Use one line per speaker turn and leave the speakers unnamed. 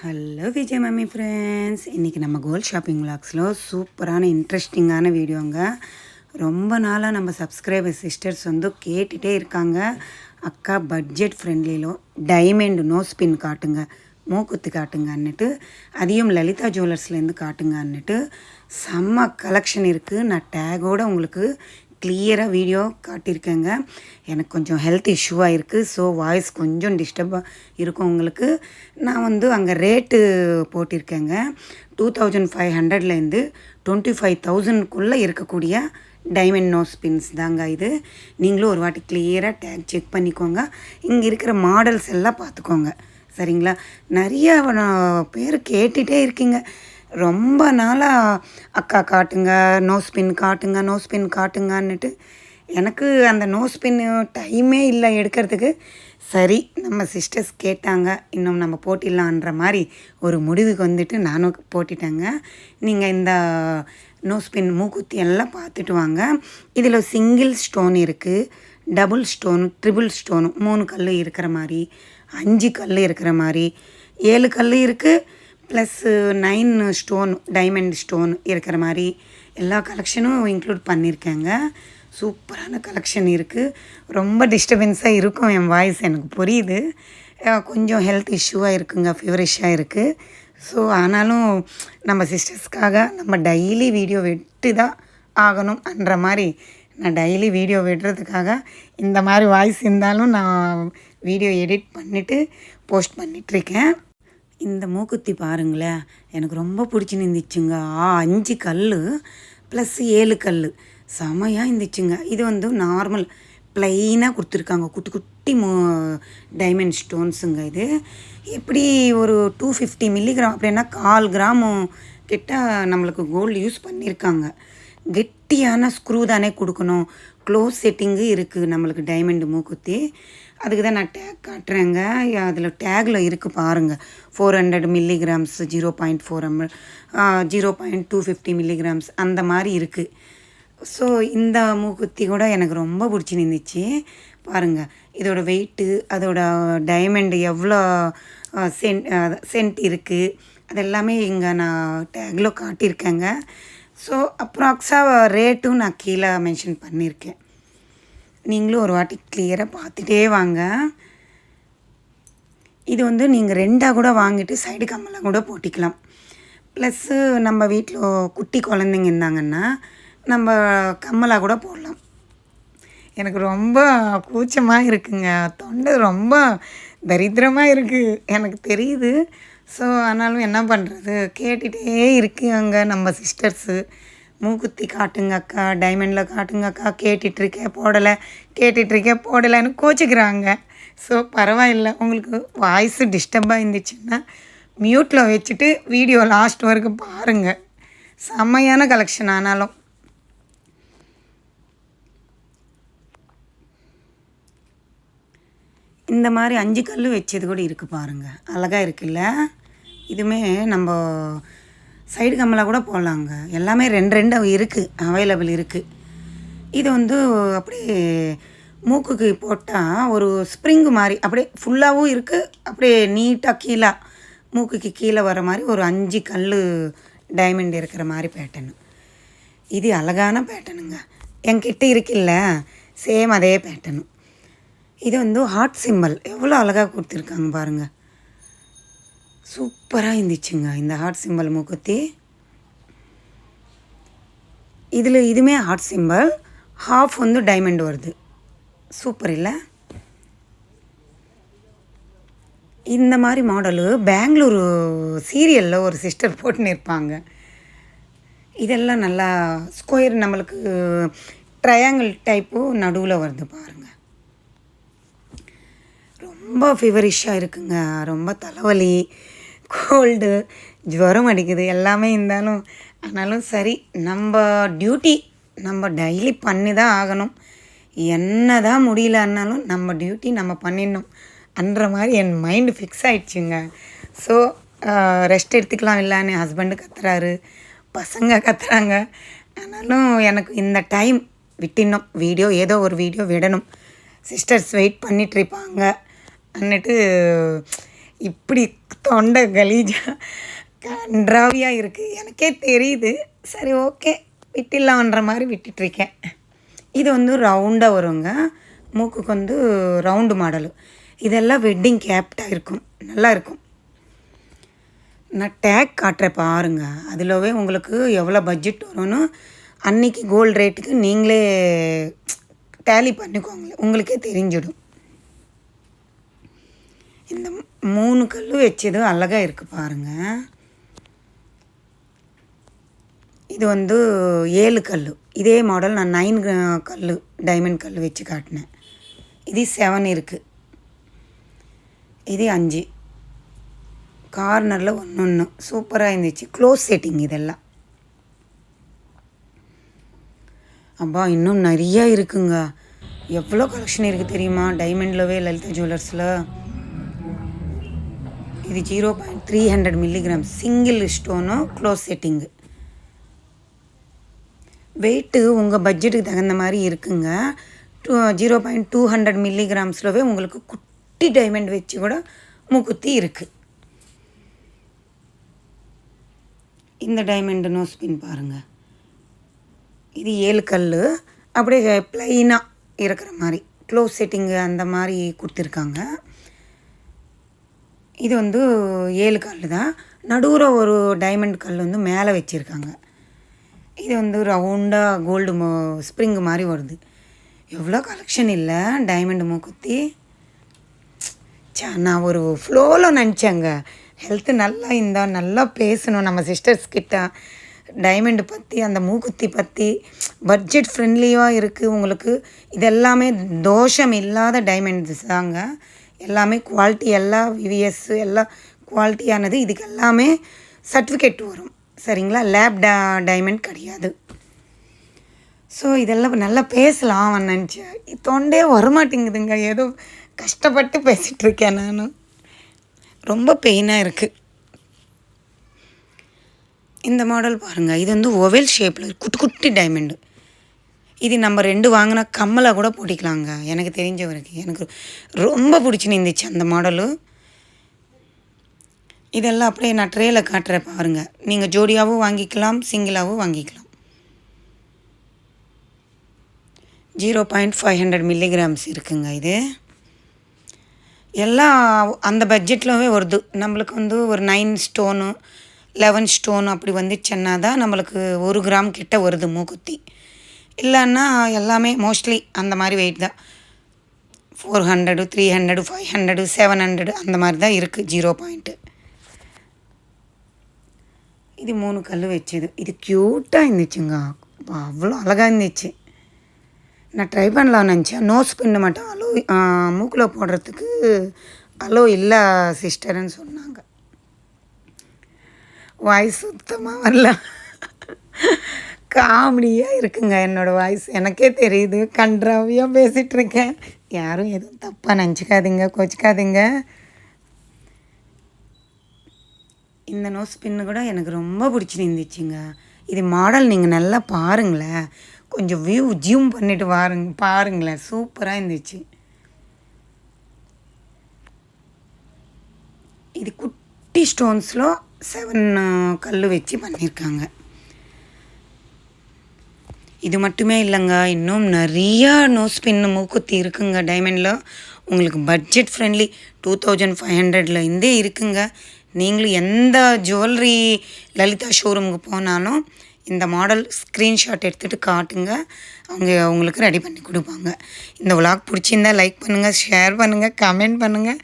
Hello Vijay mummy friends, இன்றைக்கி நம்ம gold shopping விலாக்ஸில் சூப்பரான இன்ட்ரெஸ்டிங்கான வீடியோங்க. ரொம்ப நாளாக நம்ம சப்ஸ்கிரைபர் சிஸ்டர்ஸ் கேட்டுகிட்டே இருக்காங்க, அக்கா பட்ஜெட் ஃப்ரெண்ட்லிலோ டைமண்ட் நோ ஸ்பின் காட்டுங்க, மூக்குத்து காட்டுங்கன்னுட்டு, அதையும் லலிதா ஜுவல்லர்ஸ்லேருந்து காட்டுங்கன்னுட்டு செம்ம கலெக்ஷன் இருக்குது. நான் டேகோடு உங்களுக்கு கிளியராக வீடியோ காட்டியிருக்கேங்க. எனக்கு கொஞ்சம் ஹெல்த் இஷ்யூவாக இருக்குது, ஸோ வாய்ஸ் கொஞ்சம் டிஸ்டர்பாக இருக்கும் உங்களுக்கு. நான் அங்கே ரேட்டு போட்டிருக்கேங்க. 2500லேருந்து 25,000க்குள்ளே இருக்கக்கூடிய டைமண்ட் நோ ஸ்பின்ஸ் தாங்க இது. நீங்களும் ஒரு வாட்டி கிளியராக டேக் செக் பண்ணிக்கோங்க. இங்கே இருக்கிற மாடல்ஸ் எல்லாம் பார்த்துக்கோங்க, சரிங்களா? நிறைய பேர் கேட்டுகிட்டே இருக்கீங்க, ரொம்ப நாளாக அக்கா காட்டுங்க, நோ ஸ்பின் காட்டுங்க, நோ ஸ்பின் காட்டுங்கன்னுட்டு. எனக்கு அந்த நோ ஸ்பின் டைமே இல்லை எடுக்கிறதுக்கு. சரி, நம்ம சிஸ்டர்ஸ் கேட்டாங்க, இன்னும் நம்ம போட்டிடலான்ற மாதிரி ஒரு முடிவுக்கு நானும் போட்டிட்டேங்க. நீங்கள் இந்த நோ ஸ்பின் மூக்குத்தி எல்லாம் பார்த்துட்டு வாங்க. இதில் சிங்கிள் ஸ்டோன் இருக்குது, டபுள் ஸ்டோன், ட்ரிபிள் ஸ்டோன், 3 கல் இருக்கிற மாதிரி, 5 கல் இருக்கிற மாதிரி, 7 கல் இருக்குது, ப்ளஸ் 9 ஸ்டோன் டைமண்ட் ஸ்டோன் இருக்கிற மாதிரி எல்லா கலெக்ஷனும் இன்க்ளூட் பண்ணியிருக்கேங்க. சூப்பரான கலெக்ஷன் இருக்குது. ரொம்ப டிஸ்டர்பன்ஸாக இருக்கும் என் வாய்ஸ், எனக்கு புரியுது. கொஞ்சம் ஹெல்த் இஷ்யூவாக இருக்குங்க, ஃபீவரிஷாக இருக்குது. ஸோ ஆனாலும் நம்ம சிஸ்டர்ஸ்க்காக நம்ம டெய்லி வீடியோ விட்டு தான் ஆகணும்ன்ற மாதிரி நான் டெய்லி வீடியோ விடுறதுக்காக இந்த மாதிரி வாய்ஸ் இருந்தாலும் நான் வீடியோ எடிட் பண்ணிவிட்டு போஸ்ட் பண்ணிகிட்ருக்கேன். இந்த மூக்குத்தி பாருங்களேன், எனக்கு ரொம்ப பிடிச்சின்னு 5 கல் ப்ளஸ் 7 கல் செமையாக இருந்துச்சுங்க. இது நார்மல் ப்ளைனாக கொடுத்துருக்காங்க, குட்டி குட்டி டைமண்ட் ஸ்டோன்ஸுங்க. இது எப்படி ஒரு 250 மில்லிகிராம் அப்படின்னா 1/4 கிராம் கிட்ட நம்மளுக்கு கோல்டு யூஸ் பண்ணியிருக்காங்க. கெட்டியான ஸ்க்ரூ தானே கொடுக்கணும். க்ளோஸ் செட்டிங்கு இருக்குது நம்மளுக்கு டைமண்டு மூக்குத்தி. அதுக்கு தான் நான் டேக் காட்டுறேங்க. அதில் டேக்கில் இருக்குது பாருங்கள், 400 மில்லிகிராம்ஸ், 0.4 ml, 0.250 மில்லிகிராம்ஸ் அந்த மாதிரி இருக்குது. ஸோ இந்த மூக்குத்தி கூட எனக்கு ரொம்ப பிடிச்சி பாருங்கள். இதோட வெயிட்டு, அதோட டைமண்டு எவ்வளோ சென்ட் இருக்குது, அதெல்லாமே இங்கே நான் டேக்கில் காட்டியிருக்கேங்க. ஸோ அப்ராக்ஸாக ரேட்டும் நான் கீழே மென்ஷன் பண்ணியிருக்கேன். நீங்களும் ஒரு வாட்டி கிளியராக பார்த்துட்டே வாங்க. இது நீங்கள் 2ஆக கூட வாங்கிட்டு சைடு கம்மலாக கூட போட்டிக்கலாம். ப்ளஸ்ஸு நம்ம வீட்டில் குட்டி குழந்தைங்க இருந்தாங்கன்னா நம்ம கம்மலாக கூட போடலாம். எனக்கு ரொம்ப கூச்சமாக இருக்குங்க, தொண்டை ரொம்ப தரித்திரமாக இருக்குது, எனக்கு தெரியுது. ஸோ ஆனாலும் என்ன பண்ணுறது, கேட்டுகிட்டே இருக்குங்க நம்ம சிஸ்டர்ஸு. மூக்குத்தி காட்டுங்க அக்கா, டைமண்டில் காட்டுங்க அக்கா, கேட்டுட்ருக்கேன் போடலை, கேட்டுட்ருக்கேன் போடலைன்னு கோச்சிக்கிறாங்க. ஸோ பரவாயில்லை, உங்களுக்கு வாய்ஸு டிஸ்டர்பாக இருந்துச்சுன்னா மியூட்டில் வச்சுட்டு வீடியோ லாஸ்ட் வரைக்கும் பாருங்கள். செம்மையான கலெக்ஷன். ஆனாலும் இந்த மாதிரி 5 கல் வச்சது கூட இருக்குது பாருங்கள், அழகாக இருக்குல்ல? இதுவுமே நம்ம சைடு கம்மலாக கூட போடலாங்க. எல்லாமே 2 இருக்குது, அவைலபிள் இருக்குது. இது அப்படியே மூக்குக்கு போட்டால் ஒரு ஸ்ப்ரிங்கு மாதிரி அப்படியே ஃபுல்லாகவும் இருக்குது, அப்படியே நீட்டாக கீழே மூக்குக்கு கீழே வர மாதிரி ஒரு 5 கல் டைமண்ட் இருக்கிற மாதிரி பேட்டர்னு. இது அழகான பேட்டர்னுங்க, என்கிட்ட இருக்குல்ல, சேம் அதே பேட்டர்னு. இது ஹார்ட் சிம்பல் எவ்வளோ அழகாக கொடுத்துருக்காங்க பாருங்கள், சூப்பராக இருந்துச்சுங்க இந்த ஹார்ட் சிம்பல் மூக்குத்தி. இதுவுமே ஹார்ட் சிம்பல், ஹாஃப் டைமண்ட் வருது. சூப்பர் இல்லை? இந்த மாதிரி மாடலு பெங்களூரு சீரியலில் ஒரு சிஸ்டர் போட்டுன்னு இருப்பாங்க. இதெல்லாம் நல்லா ஸ்கொயர், நம்மளுக்கு ட்ரையாங்கிள் டைப்பு நடுவில் வருது பாருங்கள். ரொம்ப ஃபீவரிஷாக இருக்குங்க, ரொம்ப தலைவலி, கோல்டு, ஜுரம் அடிக்குது, எல்லாமே இருந்தாலும். ஆனாலும் சரி, நம்ம டியூட்டி நம்ம டெய்லி பண்ணி தான் ஆகணும். என்ன தான் முடியலன்னாலும் நம்ம டியூட்டி நம்ம பண்ணிடணும் அன்ற மாதிரி என் மைண்டு ஃபிக்ஸ் ஆகிடுச்சுங்க. ஸோ ரெஸ்ட் எடுத்துக்கலாம் இல்லைன்னு ஹஸ்பண்டு கத்துறாரு, பசங்க கத்துறாங்க. ஆனாலும் எனக்கு இந்த டைம் விட்டிடணும், வீடியோ ஏதோ ஒரு வீடியோ விடணும். சிஸ்டர்ஸ் வெயிட் பண்ணிகிட்ருப்பாங்க அன்னிட்டு இப்படி தொண்டை கலீஜாக கன்றாவியாக இருக்குது எனக்கே தெரியுது. சரி ஓகே விட்டுடலான்ற மாதிரி விட்டுட்ருக்கேன். இது வந்து ரவுண்டாக வருங்க. மூக்குக்கு வந்து ரவுண்டு மாடலு. இதெல்லாம் வெட்டிங் கேப்டாக இருக்கும், நல்லா இருக்கும். நான் டேக் காட்டுறேன் பாருங்க. அதிலவே உங்களுக்கு எவ்வளோ பட்ஜெட் வரும்னு அன்றைக்கி கோல்டு ரேட்டுக்கு நீங்களே டேலி பண்ணிக்கோங்களேன், உங்களுக்கே தெரிஞ்சிடும். இந்த 3 கல் வச்சது அழகாக இருக்குது பாருங்கள். இது வந்து 7 கல். இதே மாடல் நான் 9 கல் டைமண்ட் கல் வச்சு காட்டினேன். இது 7 இருக்குது. இது 5 கார்னரில் ஒன்று சூப்பராக இருந்துச்சு. க்ளோஸ் செட்டிங் இதெல்லாம். அப்பா இன்னும் நிறையா இருக்குங்க. எவ்வளோ கலெக்ஷன் இருக்குது தெரியுமா டைமண்ட்லவே லலிதா ஜுவல்லர்ஸில். இது 0.300 மில்லிகிராம் சிங்கிள் ஸ்டோனும் க்ளோஸ் செட்டிங்கு. வெயிட்டு உங்கள் பட்ஜெட்டுக்கு தகுந்த மாதிரி இருக்குங்க. 0.200 மில்லிகிராம்ஸ்லவே உங்களுக்கு குட்டி டைமண்ட் வச்சு கூட மூக்குத்தி இருக்குது. இந்த டைமண்ட் நோஸ் பின் பாருங்கள். இது 7 கல் அப்படியே ப்ளைனாக இருக்கிற மாதிரி க்ளோஸ் செட்டிங்கு அந்த மாதிரி கொடுத்துருக்காங்க. இது வந்து 7 கல் தான். நடுவில் ஒரு டைமண்ட் கல் வந்து மேலே வச்சுருக்காங்க. இது வந்து ரவுண்டாக கோல்டு ஸ்ப்ரிங்கு மாதிரி வருது. எவ்வளோ கலெக்ஷன் இல்லை டைமண்ட் மூக்குத்தி. நான் ஒரு ஃப்ளோவில் நினச்சேங்க. ஹெல்த்து நல்லா இருந்தால் நல்லா பேசணும் நம்ம சிஸ்டர்ஸ் கிட்ட டைமண்டு பற்றி, அந்த மூக்குத்தி பற்றி. பட்ஜெட் ஃப்ரெண்ட்லியாக இருக்குது உங்களுக்கு. இதெல்லாமே தோஷம் இல்லாத டைமண்ட்ஸ் தாங்க. எல்லாமே குவாலிட்டி, எல்லாம் விவிஎஸ் எல்லாம் குவாலிட்டியானது. இதுக்கு எல்லாமே சர்டிஃபிகேட் வரும் சரிங்களா. லேப் டைமண்ட் கிடையாது. ஸோ இதெல்லாம் நல்லா பேசலாம் நினச்சேன். தொண்டே வரமாட்டேங்குதுங்க. ஏதோ கஷ்டப்பட்டு பேசிகிட்ருக்கேன் நான். ரொம்ப பெயினாக இருக்குது. இந்த மாடல் பாருங்கள். இது வந்து ஒவல் ஷேப்பில் குட்டி குட்டி டைமண்டு. இது நம்ம 2 வாங்கினா கம்மலாக கூட போட்டிக்கலாங்க. எனக்கு தெரிஞ்சவருக்கு எனக்கு ரொம்ப பிடிச்சின்னு இருந்துச்சு அந்த மாடலு. இதெல்லாம் அப்படியே நான் ட்ரேயில் காட்டுறேன் பாருங்கள். நீங்கள் ஜோடியாகவும் வாங்கிக்கலாம், சிங்கிளாகவும் வாங்கிக்கலாம். 0.500 மில்லிகிராம்ஸ் இருக்குங்க. இது எல்லாம் அந்த பட்ஜெட்லவே வருது. நம்மளுக்கு வந்து ஒரு 9 ஸ்டோனு 11 ஸ்டோன் அப்படி வந்துச்சுன்னா தான் நம்மளுக்கு 1 கிராம் கிட்ட வருது மூக்குத்தி. இல்லைன்னா எல்லாமே மோஸ்ட்லி அந்த மாதிரி வெயிட் தான். 400, 300, 500, 700 அந்த மாதிரி தான் இருக்குது 0 பாயிண்ட்டு. இது 3 கல் வச்சுது. இது க்யூட்டாக இருந்துச்சுங்க. அவ்வளோ அழகாக இருந்துச்சு. நான் ட்ரை பண்ணலாம் நினச்சேன். நோஸ் பின்னு மட்டும் மூக்கில் போடுறதுக்கு அலோ இல்லை சிஸ்டர்ன்னு சொன்னாங்க. வாய்ஸ் சுத்தமாக வரல. காமெடியாக இருக்குங்க என்னோடய வாய்ஸ். எனக்கே தெரியுது கன்றாவியாக பேசிகிட்ருக்கேன். யாரும் எதுவும் தப்பாக நினச்சிக்காதீங்க, கோச்சிக்காதீங்க. இந்த நோஸ் பின்னு கூட எனக்கு ரொம்ப பிடிச்சிருந்துச்சுங்க. இது மாடல் நீங்கள் நல்லா பாருங்களேன். கொஞ்சம் ஜூம் பண்ணிவிட்டு பாருங்களேன். சூப்பராக இருந்துச்சு. இது குட்டி ஸ்டோன்ஸில் 7 கல் வச்சு பண்ணியிருக்காங்க. இது மட்டுமே இல்லைங்க, இன்னும் நிறையா நோஸ் பின்னு மூக்குத்தி இருக்குங்க டைமண்டில். உங்களுக்கு பட்ஜெட் ஃப்ரெண்ட்லி 2500 இருந்தே இருக்குங்க. நீங்களும் எந்த ஜுவல்லரி லலிதா ஷோரூமுக்கு போனாலும் இந்த மாடல் ஸ்க்ரீன்ஷாட் எடுத்துகிட்டு காட்டுங்க. அவங்க உங்களுக்கு ரெடி பண்ணி கொடுப்பாங்க. இந்த விலாக் பிடிச்சிருந்தால் லைக் பண்ணுங்கள், ஷேர் பண்ணுங்கள், கமெண்ட் பண்ணுங்கள்.